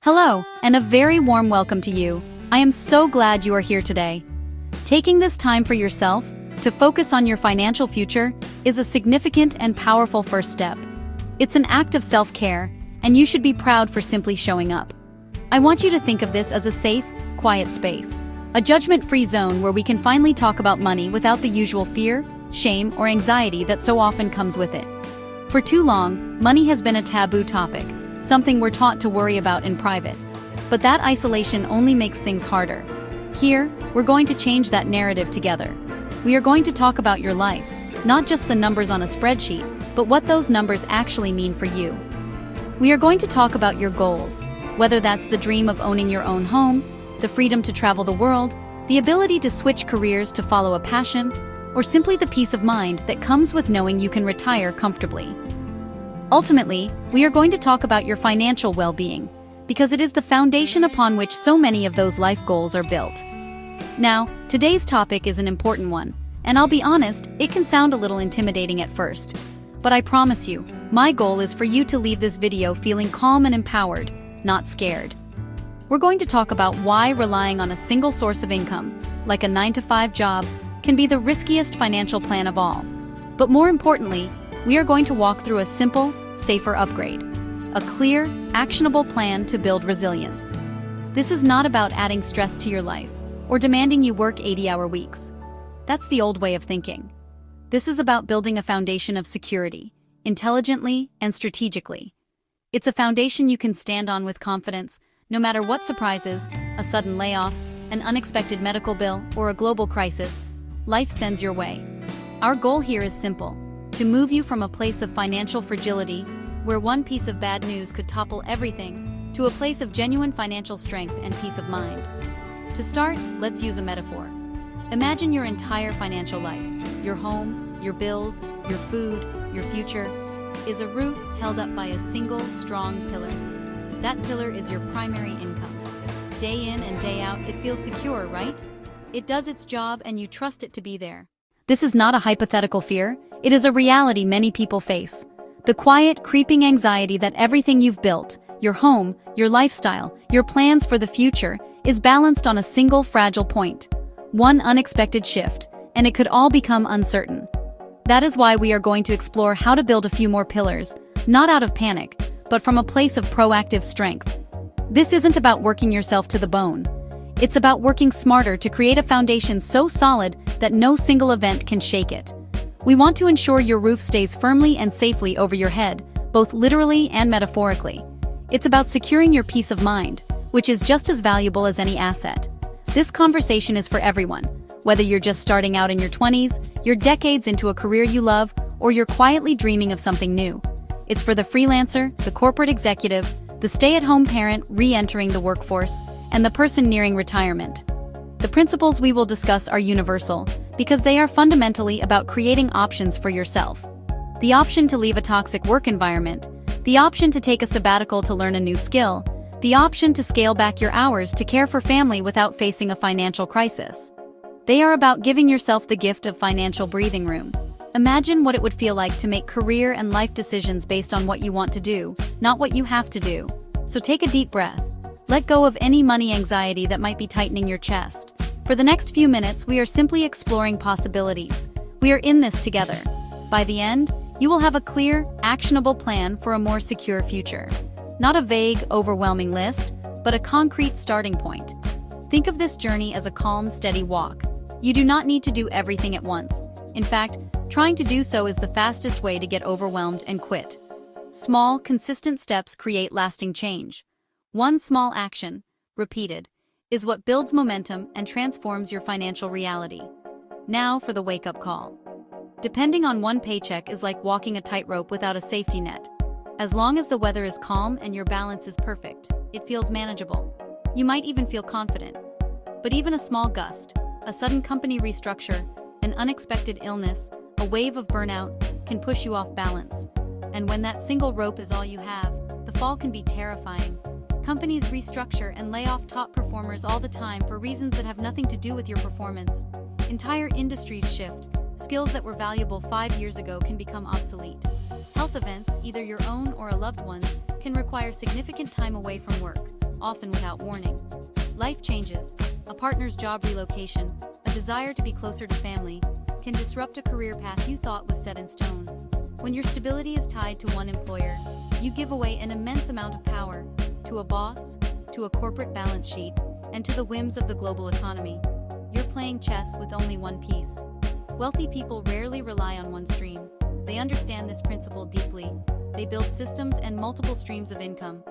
Hello, and a very warm welcome to you. I am so glad you are here today. Taking this time for yourself, to focus on your financial future, is a significant and powerful first step. It's an act of self-care, and you should be proud for simply showing up. I want you to think of this as a safe, quiet space. A judgment-free zone where we can finally talk about money without the usual fear, shame, or anxiety that so often comes with it. For too long, money has been a taboo topic, something we're taught to worry about in private. But that isolation only makes things harder. Here, we're going to change that narrative together. We are going to talk about your life, not just the numbers on a spreadsheet, but what those numbers actually mean for you. We are going to talk about your goals, whether that's the dream of owning your own home, the freedom to travel the world, the ability to switch careers to follow a passion, or simply the peace of mind that comes with knowing you can retire comfortably. Ultimately, we are going to talk about your financial well-being, because it is the foundation upon which so many of those life goals are built. Now, today's topic is an important one, and I'll be honest, it can sound a little intimidating at first. But I promise you, my goal is for you to leave this video feeling calm and empowered, not scared. We're going to talk about why relying on a single source of income, like a 9-to-5 job, can be the riskiest financial plan of all. But more importantly, we are going to walk through a simple, safer upgrade. A clear, actionable plan to build resilience. This is not about adding stress to your life, or demanding you work 80-hour weeks. That's the old way of thinking. This is about building a foundation of security, intelligently and strategically. It's a foundation you can stand on with confidence, no matter what surprises, a sudden layoff, an unexpected medical bill, or a global crisis, life sends your way. Our goal here is simple: to move you from a place of financial fragility, where one piece of bad news could topple everything, to a place of genuine financial strength and peace of mind. To start, let's use a metaphor. Imagine your entire financial life, your home, your bills, your food, your future, is a roof held up by a single, strong pillar. That pillar is your primary income. Day in and day out, it feels secure, right? It does its job and you trust it to be there. This is not a hypothetical fear, it is a reality many people face. The quiet, creeping anxiety that everything you've built, your home, your lifestyle, your plans for the future, is balanced on a single fragile point. One unexpected shift, and it could all become uncertain. That is why we are going to explore how to build a few more pillars, not out of panic, but from a place of proactive strength. This isn't about working yourself to the bone. It's about working smarter to create a foundation so solid that no single event can shake it. We want to ensure your roof stays firmly and safely over your head, both literally and metaphorically. It's about securing your peace of mind, which is just as valuable as any asset. This conversation is for everyone, whether you're just starting out in your 20s, you're decades into a career you love, or you're quietly dreaming of something new. It's for the freelancer, the corporate executive, the stay-at-home parent re-entering the workforce, and the person nearing retirement. The principles we will discuss are universal, because they are fundamentally about creating options for yourself. The option to leave a toxic work environment, the option to take a sabbatical to learn a new skill, the option to scale back your hours to care for family without facing a financial crisis. They are about giving yourself the gift of financial breathing room. Imagine what it would feel like to make career and life decisions based on what you want to do, not what you have to do. So take a deep breath. Let go of any money anxiety that might be tightening your chest. For the next few minutes, we are simply exploring possibilities. We are in this together. By the end, you will have a clear, actionable plan for a more secure future. Not a vague, overwhelming list, but a concrete starting point. Think of this journey as a calm, steady walk. You do not need to do everything at once. In fact, trying to do so is the fastest way to get overwhelmed and quit. Small, consistent steps create lasting change. One small action, repeated, is what builds momentum and transforms your financial reality. Now for the wake-up call. Depending on one paycheck is like walking a tightrope without a safety net. As long as the weather is calm and your balance is perfect, it feels manageable. You might even feel confident. But even a small gust, a sudden company restructure, an unexpected illness, a wave of burnout, can push you off balance. And when that single rope is all you have, the fall can be terrifying. Companies restructure and lay off top performers all the time for reasons that have nothing to do with your performance. Entire industries shift. Skills that were valuable 5 years ago can become obsolete. Health events, either your own or a loved one's, can require significant time away from work, often without warning. Life changes, a partner's job relocation, a desire to be closer to family, can disrupt a career path you thought was set in stone. When your stability is tied to one employer, you give away an immense amount of power to a boss, to a corporate balance sheet, and to the whims of the global economy. You're playing chess with only one piece. Wealthy people rarely rely on one stream. They understand this principle deeply. They build systems and multiple streams of income.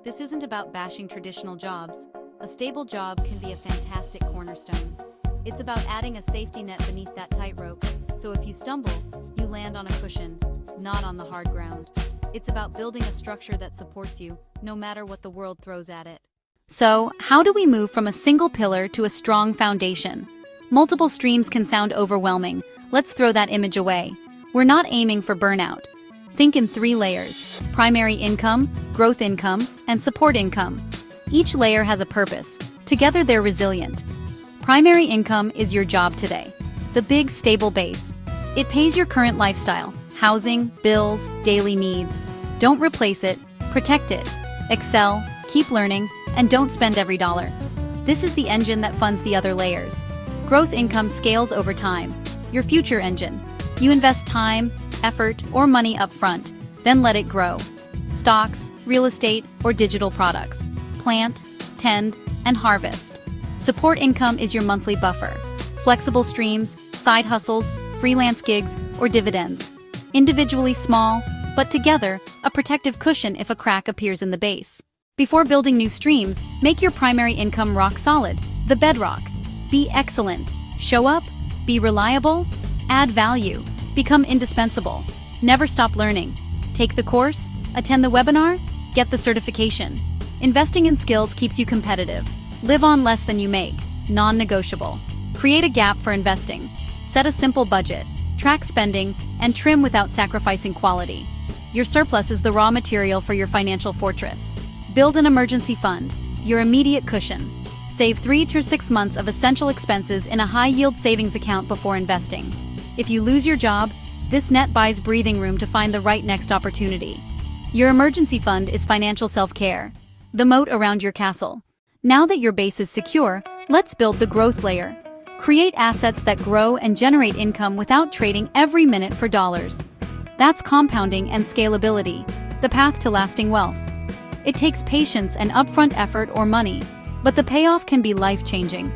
This isn't about bashing traditional jobs. A stable job can be a fantastic cornerstone. It's about adding a safety net beneath that tightrope, so if you stumble, you land on a cushion, not on the hard ground. It's about building a structure that supports you, no matter what the world throws at it. So, how do we move from a single pillar to a strong foundation? Multiple streams can sound overwhelming. Let's throw that image away. We're not aiming for burnout. Think in 3 layers: primary income, growth income, and support income. Each layer has a purpose. Together they're resilient. Primary income is your job today. The big, stable base. It pays your current lifestyle, housing, bills, daily needs. Don't replace it, protect it. Excel, keep learning, and don't spend every dollar. This is the engine that funds the other layers. Growth income scales over time. Your future engine. You invest time, effort, or money up front, then let it grow. Stocks, real estate, or digital products. Plant, tend, and harvest. Support income is your monthly buffer. Flexible streams, side hustles, freelance gigs, or dividends. Individually small, but together, a protective cushion if a crack appears in the base. Before building new streams, make your primary income rock solid, the bedrock. Be excellent. Show up, be reliable, add value, become indispensable. Never stop learning. Take the course, attend the webinar, get the certification. Investing in skills keeps you competitive. Live on less than you make, non-negotiable. Create a gap for investing. Set a simple budget, track spending, and trim without sacrificing quality. Your surplus is the raw material for your financial fortress. Build an emergency fund, your immediate cushion. Save 3 to 6 months of essential expenses in a high-yield savings account before investing. If you lose your job, this net buys breathing room to find the right next opportunity. Your emergency fund is financial self-care, the moat around your castle. Now that your base is secure, let's build the growth layer. Create assets that grow and generate income without trading every minute for dollars. That's compounding and scalability, the path to lasting wealth. It takes patience and upfront effort or money, but the payoff can be life-changing.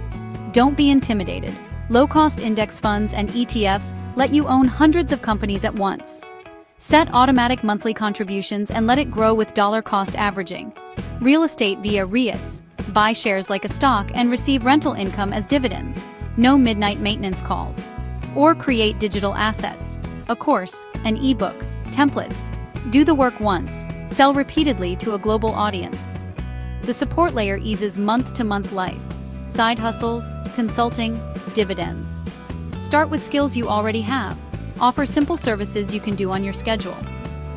Don't be intimidated. Low-cost index funds and ETFs let you own hundreds of companies at once. Set automatic monthly contributions and let it grow with dollar-cost averaging. Real estate via REITs. Buy shares like a stock and receive rental income as dividends. No midnight maintenance calls. Or create digital assets. A course, an ebook, templates. Do the work once. Sell repeatedly to a global audience. The support layer eases month-to-month life. Side hustles, consulting, dividends. Start with skills you already have. Offer simple services you can do on your schedule.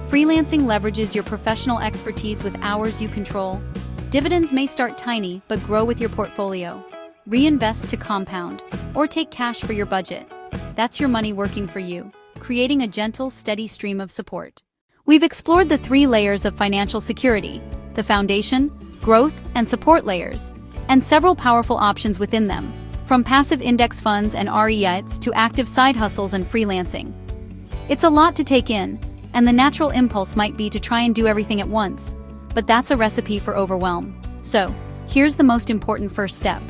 Freelancing leverages your professional expertise with hours you control. Dividends may start tiny but grow with your portfolio. Reinvest to compound, or take cash for your budget. That's your money working for you, creating a gentle, steady stream of support. We've explored the 3 layers of financial security: the foundation, growth, and support layers, and several powerful options within them, from passive index funds and REITs to active side hustles and freelancing. It's a lot to take in, and the natural impulse might be to try and do everything at once, but that's a recipe for overwhelm. So, here's the most important first step.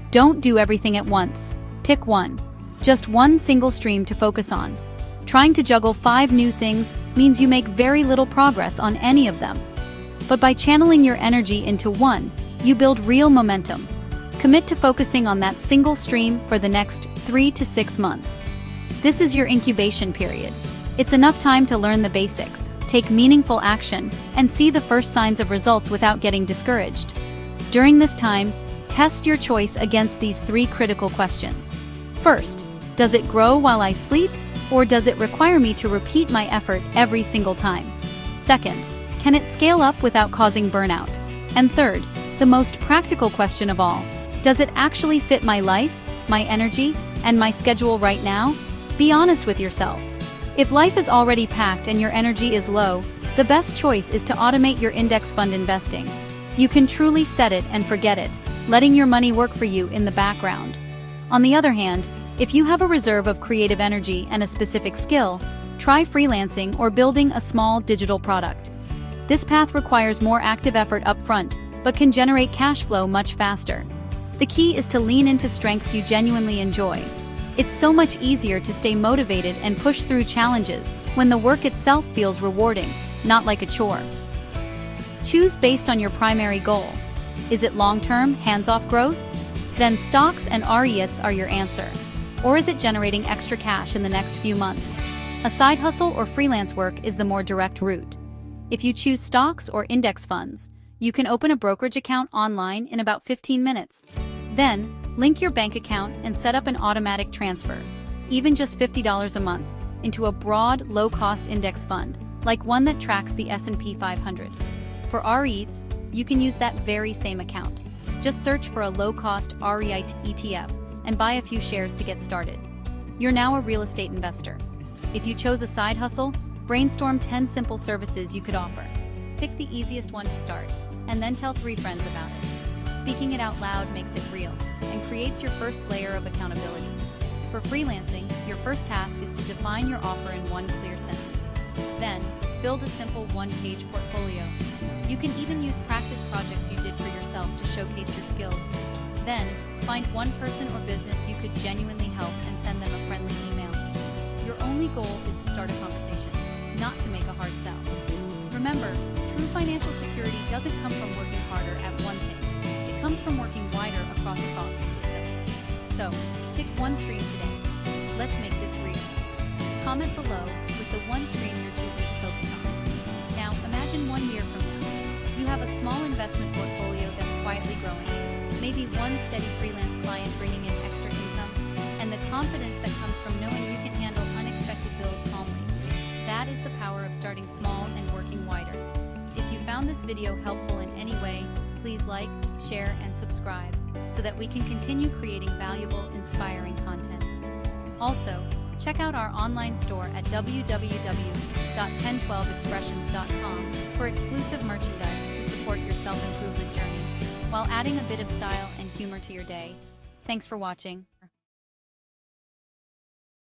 Don't do everything at once. Pick one. Just one single stream to focus on. Trying to juggle 5 new things means you make very little progress on any of them. But by channeling your energy into one, you build real momentum. Commit to focusing on that single stream for the next 3 to 6 months. This is your incubation period. It's enough time to learn the basics, take meaningful action, and see the first signs of results without getting discouraged. During this time, test your choice against these 3 critical questions. First, does it grow while I sleep, or does it require me to repeat my effort every single time? Second, can it scale up without causing burnout? And third, the most practical question of all, does it actually fit my life, my energy, and my schedule right now? Be honest with yourself. If life is already packed and your energy is low, the best choice is to automate your index fund investing. You can truly set it and forget it, letting your money work for you in the background. On the other hand, if you have a reserve of creative energy and a specific skill, try freelancing or building a small digital product. This path requires more active effort up front, but can generate cash flow much faster. The key is to lean into strengths you genuinely enjoy. It's so much easier to stay motivated and push through challenges when the work itself feels rewarding, not like a chore. Choose based on your primary goal. Is it long-term, hands-off growth? Then stocks and REITs are your answer. Or is it generating extra cash in the next few months? A side hustle or freelance work is the more direct route. If you choose stocks or index funds, you can open a brokerage account online in about 15 minutes. Then, link your bank account and set up an automatic transfer, even just $50 a month, into a broad, low-cost index fund, like one that tracks the S&P 500. For REITs, you can use that very same account. Just search for a low-cost REIT ETF and buy a few shares to get started. You're now a real estate investor. If you chose a side hustle, brainstorm 10 simple services you could offer. Pick the easiest one to start, and then tell 3 friends about it. Speaking it out loud makes it real and creates your first layer of accountability. For freelancing, your first task is to define your offer in one clear sentence. Then, build a simple one-page portfolio. You can even use practice projects you did for yourself to showcase your skills. Then, find one person or business you could genuinely help and send them a friendly email. Your only goal is to start a conversation, not to make a hard sell. Remember, true financial security doesn't come from working harder at one thing. It comes from working wider across a thoughtful system. So, pick one stream today. Let's make this real. Comment below with the one stream you're choosing to focus on. Now, imagine 1 year from now. You have a small investment portfolio that's quietly growing, maybe one steady freelance client bringing in extra income, and the confidence that comes from knowing you can handle unexpected bills calmly. That is the power of starting small and working wider. If you found this video helpful in any way, please like, share, and subscribe so that we can continue creating valuable, inspiring content. Also, check out our online store at www.1012expressions.com for exclusive merchandise to support your self-improvement journey, while adding a bit of style and humor to your day. Thanks for watching.